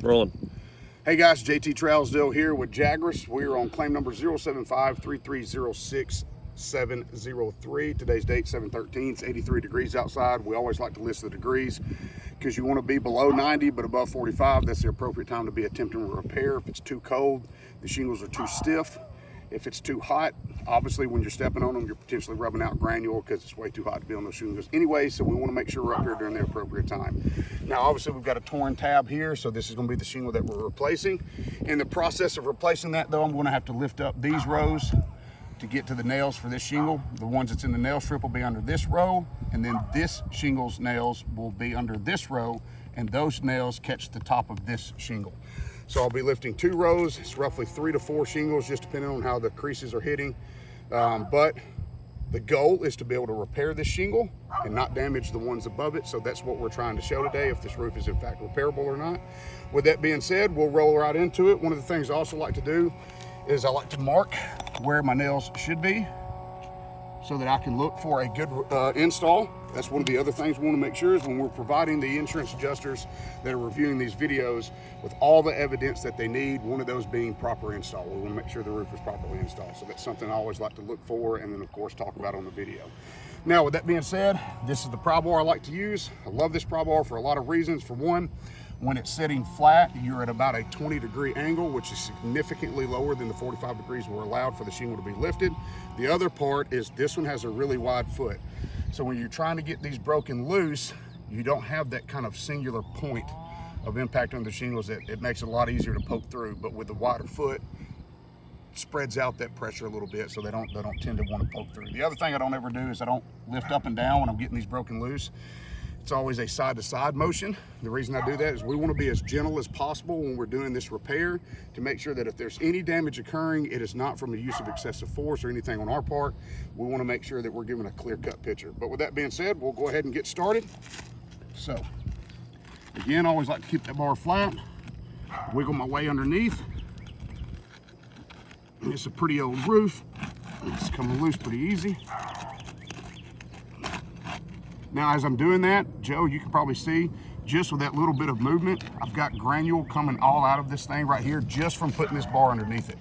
Rolling. Hey guys, JT Trousdale here with Jagras. We are on claim number 075-3306703. Today's date 7/13. It's 83 degrees outside. We always like to list the degrees because you want to be below 90 but above 45. That's the appropriate time to be attempting to repair. If it's too cold, the shingles are too stiff. If it's too hot, obviously when you're stepping on them, you're potentially rubbing out granule because it's way too hot to be on those shingles anyway, so we want to make sure we're up here during the appropriate time. Now, obviously we've got a torn tab here, so this is going to be the shingle that we're replacing. In the process of replacing that though, I'm going to have to lift up these rows to get to the nails for this shingle. The ones that's in the nail strip will be under this row, and then this shingle's nails will be under this row, and those nails catch the top of this shingle. So I'll be lifting 2 rows. It's roughly 3 to 4 shingles, just depending on how the creases are hitting. But the goal is to be able to repair this shingle and not damage the ones above it. So that's what we're trying to show today, if this roof is in fact repairable or not. With that being said, we'll roll right into it. One of the things I also like to do is I like to mark where my nails should be so that I can look for a good install. That's one of the other things we want to make sure is when we're providing the insurance adjusters that are reviewing these videos with all the evidence that they need, one of those being proper install. We want to make sure the roof is properly installed. So that's something I always like to look for and then of course talk about on the video. Now with that being said, this is the pry bar I like to use. I love this pry bar for a lot of reasons. For one, when it's sitting flat, you're at about a 20-degree angle, which is significantly lower than the 45 degrees we're allowed for the shingle to be lifted. The other part is this one has a really wide foot. So when you're trying to get these broken loose, you don't have that kind of singular point of impact on the shingles. It makes it a lot easier to poke through, but with the wider foot, it spreads out that pressure a little bit so they don't tend to want to poke through. The other thing I don't ever do is I don't lift up and down when I'm getting these broken loose. It's always a side-to-side motion. The reason I do that is we want to be as gentle as possible when we're doing this repair to make sure that if there's any damage occurring, it is not from the use of excessive force or anything on our part. We want to make sure that we're giving a clear-cut picture. But with that being said, we'll go ahead and get started. So, again, I always like to keep that bar flat, wiggle my way underneath. And it's a pretty old roof. It's coming loose pretty easy. Now, as I'm doing that, Joe, you can probably see just with that little bit of movement, I've got granule coming all out of this thing right here just from putting this bar underneath it.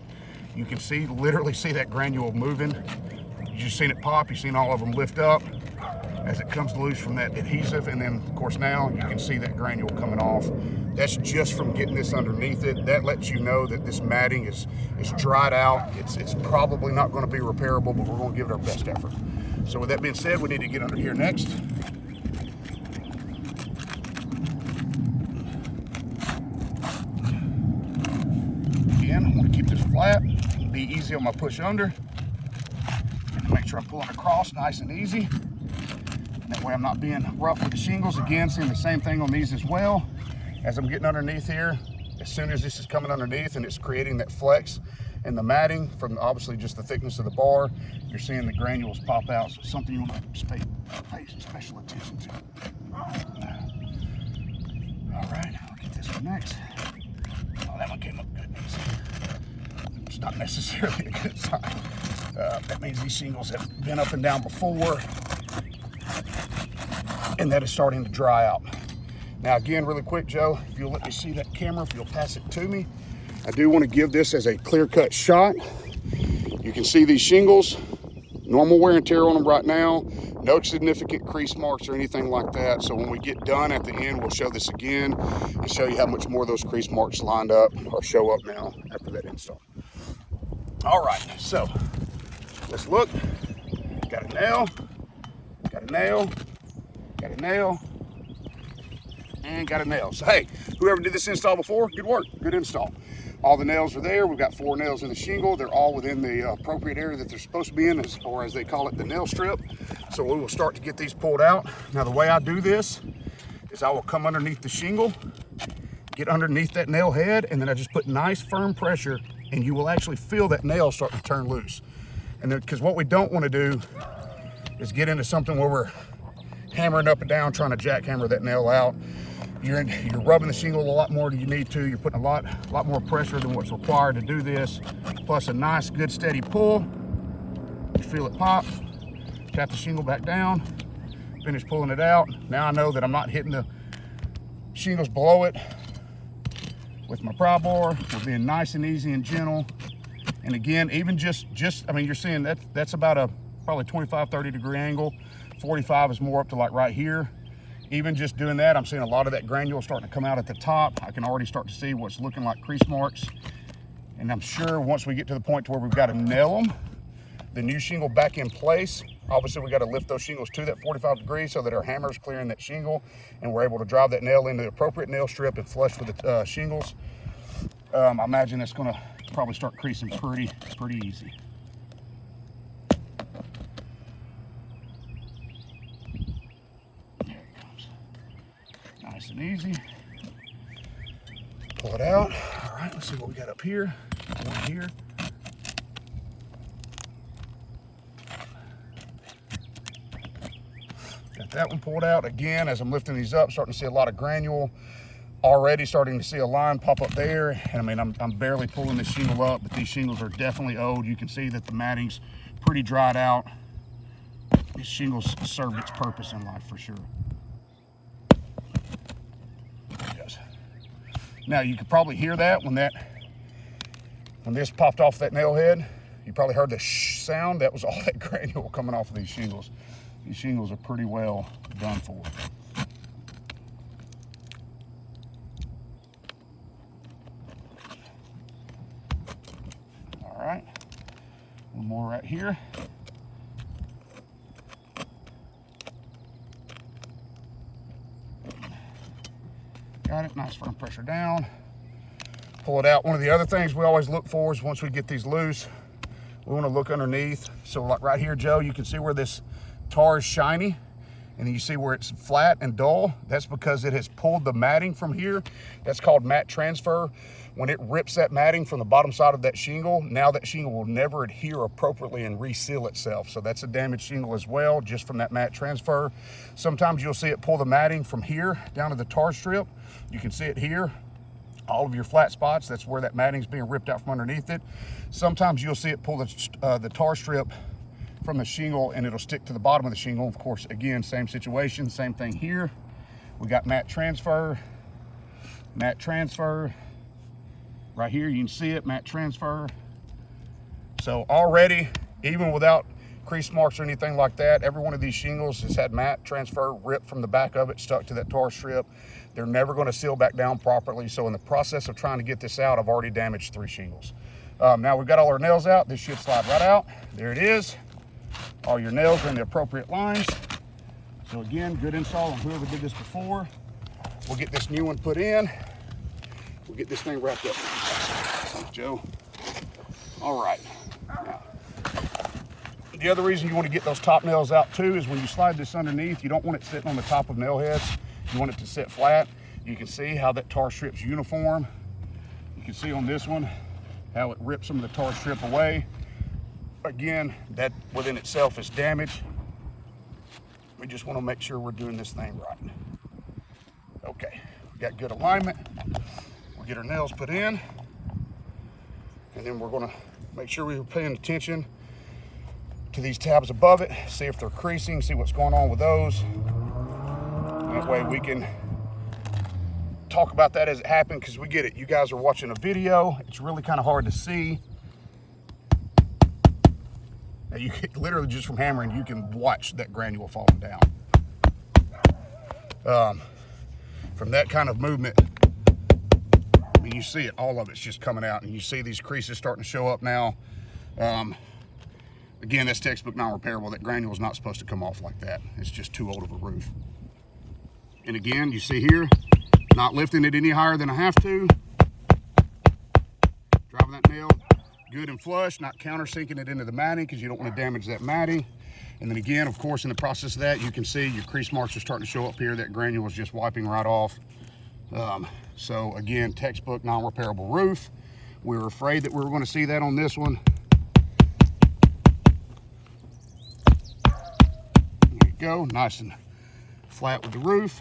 You can see, literally see that granule moving. You've just seen it pop, you've seen all of them lift up as it comes loose from that adhesive. And then, of course, now you can see that granule coming off. That's just from getting this underneath it. That lets you know that this matting is dried out. It's probably not going to be repairable, but we're going to give it our best effort. So with that being said, we need to get under here next. Again, I want to keep this flat, be easy on my push under. Make sure I'm pulling across nice and easy. That way I'm not being rough with the shingles. Again, seeing the same thing on these as well. As I'm getting underneath here, as soon as this is coming underneath and it's creating that flex in the matting from obviously just the thickness of the bar, you're seeing the granules pop out. So it's something you want to pay some special attention to. All right, I'll get this one next. Oh, that one came up good. It's not necessarily a good sign. That means these shingles have been up and down before, and that is starting to dry out. Now again, really quick, Joe, if you'll let me see that camera, if you'll pass it to me. I do want to give this as a clear-cut shot. You can see these shingles, normal wear and tear on them right now, no significant crease marks or anything like that. So when we get done at the end, we'll show this again and show you how much more of those crease marks lined up or show up now after that install. All right, so let's look. Got a nail, got a nail, got a nail, and got a nail. So hey, whoever did this install before, good work, good install. All the nails are there. We've got 4 nails in the shingle. They're all within the appropriate area that they're supposed to be in, or as they call it, the nail strip. So we will start to get these pulled out. Now the way I do this is I will come underneath the shingle, get underneath that nail head, and then I just put nice firm pressure, and you will actually feel that nail start to turn loose. And then, because what we don't want to do is get into something where we're hammering up and down, trying to jackhammer that nail out. You're rubbing the shingle a lot more than you need to. You're putting a lot more pressure than what's required to do this. Plus a nice, good, steady pull. You feel it pop. Tap the shingle back down. Finish pulling it out. Now I know that I'm not hitting the shingles below it. with my pry bar. We're being nice and easy and gentle. And again, even just I mean, you're seeing that's about a probably 25, 30 degree angle. 45 is more up to like right here. Even just doing that, I'm seeing a lot of that granule starting to come out at the top. I can already start to see what's looking like crease marks. And I'm sure once we get to the point to where we've got to nail them, the new shingle back in place, obviously we got to lift those shingles to that 45 degrees so that our hammer's clearing that shingle and we're able to drive that nail into the appropriate nail strip and flush with the shingles. I imagine it's gonna probably start creasing pretty easy. There it comes. Nice and easy. Pull it out. All right, let's see what we got up here. One here. Got that one pulled out. Again, as I'm lifting these up, starting to see a lot of granule. Already starting to see a line pop up there. And I mean, I'm barely pulling this shingle up, but these shingles are definitely old. You can see that the matting's pretty dried out. These shingles served its purpose in life for sure. Yes. Now you could probably hear that when this popped off that nail head. You probably heard the shh sound. That was all that granule coming off of these shingles. These shingles are pretty well done for. All right, one more right here. Got it, nice firm pressure down. Pull it out. One of the other things we always look for is once we get these loose, we want to look underneath. So like right here, Joe, you can see where this tar is shiny, and then you see where it's flat and dull. That's because it has pulled the matting from here. That's called mat transfer. When it rips that matting from the bottom side of that shingle, now that shingle will never adhere appropriately and reseal itself. So that's a damaged shingle as well, just from that mat transfer. Sometimes you'll see it pull the matting from here down to the tar strip. You can see it here. All of your flat spots, that's where that matting's being ripped out from underneath it. Sometimes you'll see it pull the tar strip from the shingle and it'll stick to the bottom of the shingle. Of course, again, same situation, same thing here. We got mat transfer. Right here, you can see it, mat transfer. So already, even without crease marks or anything like that, every one of these shingles has had mat transfer ripped from the back of it, stuck to that tar strip. They're never gonna seal back down properly. So in the process of trying to get this out, I've already damaged 3 shingles. Now we've got all our nails out. This should slide right out. There it is. All your nails are in the appropriate lines. So again, good install on whoever did this before. We'll get this new one put in. We'll get this thing wrapped up. Thanks, Joe. All right. Now, the other reason you want to get those top nails out too is when you slide this underneath, you don't want it sitting on the top of nail heads. You want it to sit flat. You can see how that tar strip's uniform. You can see on this one how it rips some of the tar strip away. Again, that within itself is damaged. We just want to make sure we're doing this thing right. Okay, we got good alignment. We'll get our nails put in, and then we're going to make sure we're paying attention to these tabs above it, see if they're creasing, see what's going on with those. That way we can talk about that as it happened, because we get it. You guys are watching a video. It's really kind of hard to see. Now you can literally, just from hammering, you can watch that granule falling down. From that kind of movement, I mean, you see it, all of it's just coming out, and you see these creases starting to show up now. Again, that's textbook non-repairable. That granule is not supposed to come off like that. It's just too old of a roof. And again, you see here, not lifting it any higher than I have to. Driving that nail good and flush, not countersinking it into the matting, because you don't want to damage that matting. And then again, of course, in the process of that, you can see your crease marks are starting to show up here. That granule is just wiping right off. So again, textbook non-repairable roof. We were afraid that we were going to see that on this one. There you go, nice and flat with the roof.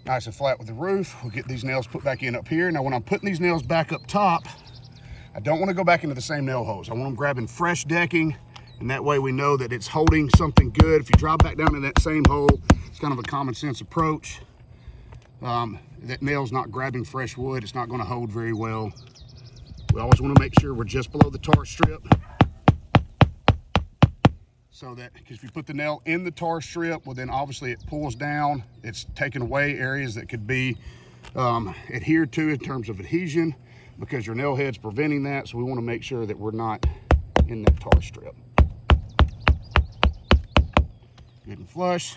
Nice and flat with the roof. We'll get these nails put back in up here. Now when I'm putting these nails back up top, I don't want to go back into the same nail holes. I want them grabbing fresh decking, and that way we know that it's holding something good. If you drive back down in that same hole, it's kind of a common sense approach. That nail's not grabbing fresh wood. It's not going to hold very well. We always want to make sure we're just below the tar strip. So that, because if you put the nail in the tar strip, well then obviously it pulls down. It's taking away areas that could be adhered to in terms of adhesion, because your nail head's preventing that. So we want to make sure that we're not in that tar strip. Good and flush.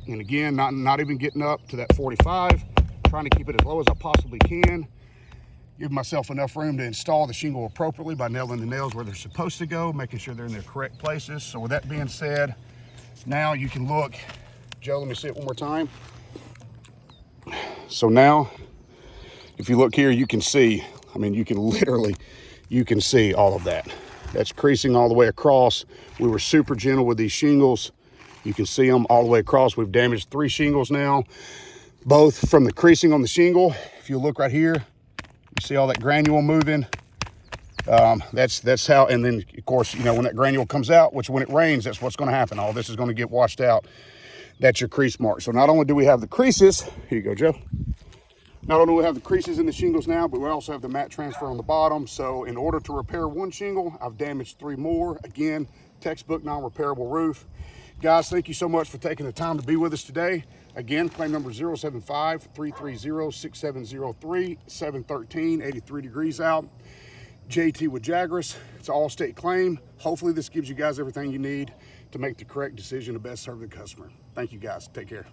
And again, not even getting up to that 45, trying to keep it as low as I possibly can. Give myself enough room to install the shingle appropriately by nailing the nails where they're supposed to go, making sure they're in their correct places. So with that being said, now you can look. Joe, let me see it one more time. So now, if you look here, you can see, I mean, you can see all of that. That's creasing all the way across. We were super gentle with these shingles. You can see them all the way across. We've damaged 3 shingles now, both from the creasing on the shingle. If you look right here, you see all that granule moving. That's how, and then of course, you know, when that granule comes out, which when it rains, that's what's going to happen. All this is going to get washed out. That's your crease mark. So not only do we have the creases, here you go, Joe. Not only do we have the creases in the shingles now, but we also have the mat transfer on the bottom. So in order to repair 1 shingle, I've damaged 3 more. Again, textbook non-repairable roof. Guys, thank you so much for taking the time to be with us today. Again, claim number 075-330-6703, 713, 83 degrees out. JT with Jagras. It's an Allstate claim. Hopefully this gives you guys everything you need to make the correct decision to best serve the customer. Thank you guys. Take care.